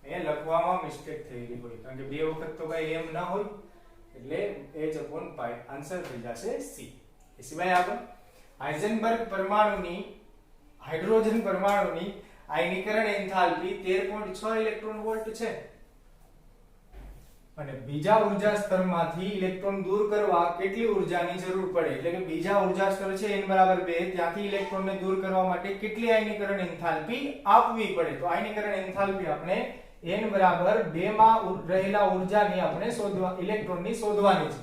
અહીંયા લખવામાં મિસ્ટેક થયેલી હોય, કારણ કે બે વખત તો કઈ m ના હોય, એટલે h/π આન્સર થઈ જશે c. એ સિવાય આગળ હાઇઝનબર્ગ પરમાણુની હાઇડ્રોજન પરમાણુની આયનીકરણ એન્થાલ્પી 13.6 ઇલેક્ટ્રોન વોલ્ટ છે, અને બીજા ઉર્જા સ્તરમાંથી ઇલેક્ટ્રોન દૂર કરવા કેટલી ઉર્જાની જરૂર પડે? એટલે કે બીજા ઉર્જા સ્તર છે n બરાબર 2, ત્યાંથી ઇલેક્ટ્રોનને દૂર કરવા માટે કેટલી આયનીકરણ એન્થાલ્પી આપવી પડે? તો આયનીકરણ એન્થાલ્પી આપણે n બરાબર 2 માં રહેલા ઉર્જાની આપણે ઇલેક્ટ્રોનની શોધવાની છે.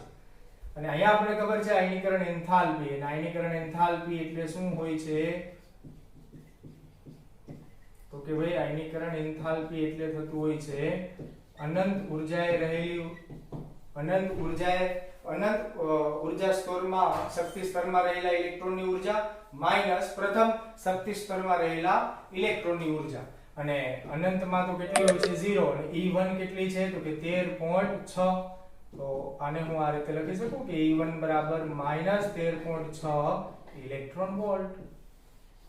અને અહીંયા આપણે ખબર છે આયનીકરણ એન્થાલ્પી, અને આયનીકરણ એન્થાલ્પી એટલે શું હોય છે? તો કે ભાઈ આયનીકરણ એન્થાલ્પી એટલે થતું હોય છે અનંત ઉર્જા સ્તરમાં શક્તિ સ્તરમાં રહેલા ઇલેક્ટ્રોનની ઉર્જા માઈનસ પ્રથમ શક્તિ સ્તરમાં રહેલા ઇલેક્ટ્રોનની ઉર્જા, અને અનંતમાં તો કેટલી હોય છે? 0, અને E1 કેટલી છે? તો કે 13.6. તો આને હું આ રીતે લખી શકું કે E1 બરાબર -13.6 ઇલેક્ટ્રોન વોલ્ટ.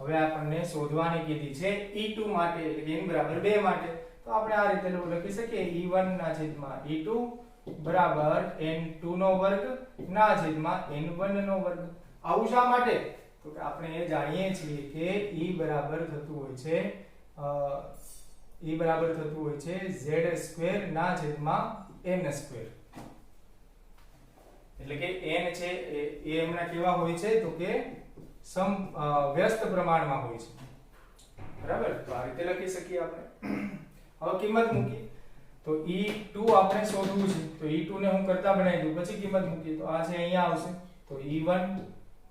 હવે આપણને શોધવાની કીધી છે E2 માટે એટલે કે n બરાબર 2 માટે, તો આપણે આ રીતે લખી શકીએ E1 ના છેદમાં E2 બરાબર n2 નો વર્ગ ના છેદમાં n1 નો વર્ગ. આવું શા માટે? તો કે આપણે એ જાણીએ છીએ કે E બરાબર થતું હોય છે z² ના છેદમાં n². એટલે કે n છે એ એમના કેવા હોય છે તો કે વ્યસ્ત પ્રમાણમાં હોય છે. બરાબર, તો આ રીતે લખી શકીએ આપણે. હવે કિંમત મૂકી તો E2 આપણે શોધવું છે, તો E2 ને હું કરતા બનાવી દઉં, પછી કિંમત મૂકી તો આ છે અહીંયા આવશે, તો E1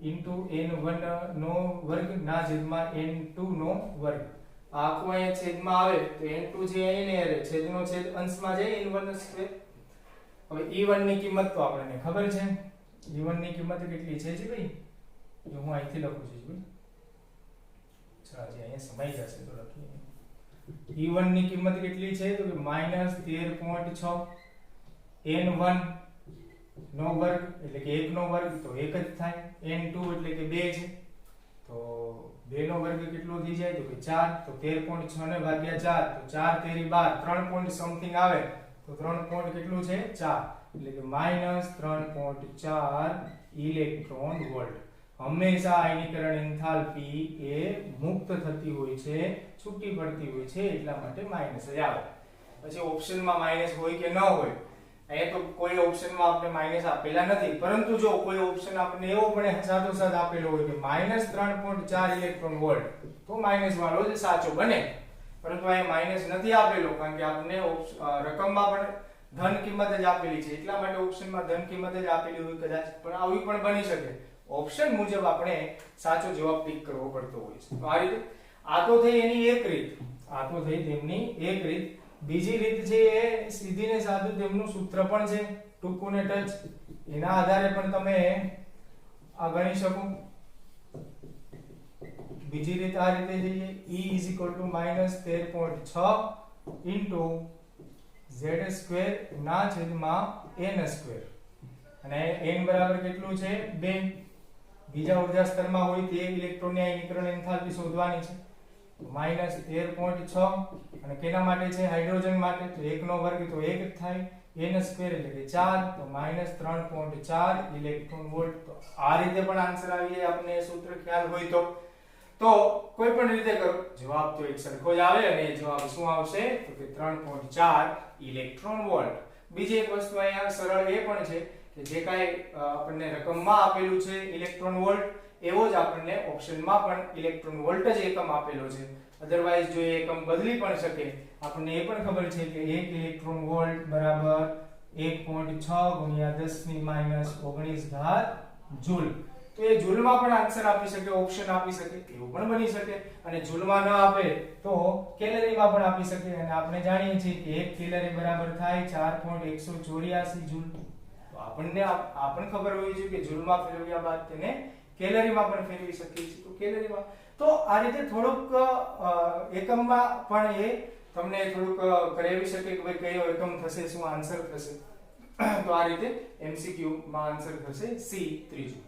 n1 નો વર્ગ ના છેદમાં n2 નો વર્ગ. આખું અહીંયા છેદમાં આવે તો n2 છે અહીં ને રહે, છેદનો છેદ અંશમાં જાય n1². હવે E1 ની કિંમત તો આપણને ખબર છે. E1 ની કિંમત કેટલી છે જી ભાઈ? જો હું અહીંથી લખું છું ભાઈ, ચાલો જે અહીંયા સમય જશે તો લખીએ. E1 ની કિંમત કેટલી છે તો કે -13.6 n1 નો વર્ગ એટલે કે 1 નો વર્ગ તો 1 જ થાય, n2 એટલે કે 2 છે તો 2 નો વર્ગ કેટલો થઈ જાય તો કે 4, તો 13.6 ને ભાગ્યા 4 તો 4 તેરી 12, 3 પોઈન્ટ સમથિંગ આવે તો 3 પોઈન્ટ કેટલું છે 4 એટલે કે -3.4 ઇલેક્ટ્રોન વોલ્ટ. હંમેશા આયનીકરણ એન્થાલ્પી એ મુક્ત થતી હોય છે, છૂટી પડતી હોય છે, એટલા માટે માઈનસ જ આવે. પછી ઓપ્શનમાં માઈનસ હોય કે ન હોય, અહીંયા તો કોઈ ઓપ્શનમાં આપણે માઈનસ આપેલા નથી, પરંતુ જો કોઈ ઓપ્શન આપણને એવો પણ સાથોસાથ આપેલો હોય કે -3.4 ઇલેક્ટ્રોન વોલ્ટ તો માઈનસ વાળો જ સાચો બને. પરંતુ અહીંયા માઈનસ નથી આપેલો કારણ કે આપણને રકમમાં પણ ધન કિંમત જ આપેલી છે, એટલા માટે ઓપ્શનમાં ધન કિંમત જ આપેલી હોય કદાચ, પણ આવી પણ બની શકે. ઓપ્શન મુજબ આપણે સાચો જવાબ ટીક કરવો પડતો હોય છે. તો આ રીતે આ તો થઈ એની એક રીત, આ તો થઈ તેમની એક રીત. બીજી રીત છે એ સીધી ને સાદું તેમનું સૂત્ર પણ છે, ટૂંકું ને ટચ, એના આધારે પણ તમે આ ગણી શકો. બીજી રીત આ રીતે જઈએ, E -13.6 z² ના છેદમાં n², અને n બરાબર કેટલું છે 2. બીજા ઉર્જા સ્તરમાં હોય તે ઇલેક્ટ્રોનની આયનીકરણ એન્થાલ્પી શોધવાની છે. -13.6 અને કેના માટે છે? હાઇડ્રોજન માટે, તો 1 નો વર્ગ તો 1 જ થાય, n² એટલે કે 4 તો -3.4 ઇલેક્ટ્રોન વોલ્ટ. તો આ રીતે પણ આન્સર આવી જાય આપણને સૂત્ર ખ્યાલ હોય તો કોઈ પણ રીતે કરો જવાબ તો એક સરખો જ આવે, અને જવાબ શું આવશે તો કે 3.4 ઇલેક્ટ્રોન વોલ્ટ. બીજી એક વસ્તુ અહીંયા સરળ એ પણ છે કે જે કાંઈ આપણને રકમમાં આપેલું છે ઇલેક્ટ્રોન વોલ્ટ, એવો જ આપણને ઓપ્શનમાં પણ ઇલેક્ટ્રોન વોલ્ટ જ એકમ આપેલો છે. અધરવાઇઝ જો એ એકમ બદલી પણ શકે, આપણને એ પણ ખબર છે કે 1 ઇલેક્ટ્રોન વોલ્ટ બરાબર 1.6 ગુણ્યા 10⁻19 જૂલ. તો એ જૂલમાં પણ આન્સર આપી શકે, ઓપ્શન આપી શકે, એવું પણ બની શકે. અને જૂલમાં ન આપે તો કેલરીમાં પણ આપી શકે, અને આપણે જાણીએ છીએ કે 1 કેલરી બરાબર થાય 4.184 જૂલ. તો આપણને આ પણ ખબર હોવી જોઈએ કે જૂલમાં ફેરવ્યા બાદ તેને કેલરીમાં પણ ફેરવી શકીએ છીએ, તો કેલરીમાં. તો આ રીતે થોડુંક એકમમાં પણ એ તમને થોડુંક કરાવી શકે કે ભાઈ કયો એકમ થશે, શું આન્સર થશે. તો આ રીતે MCQ માં આન્સર થશે C, ત્રીજું.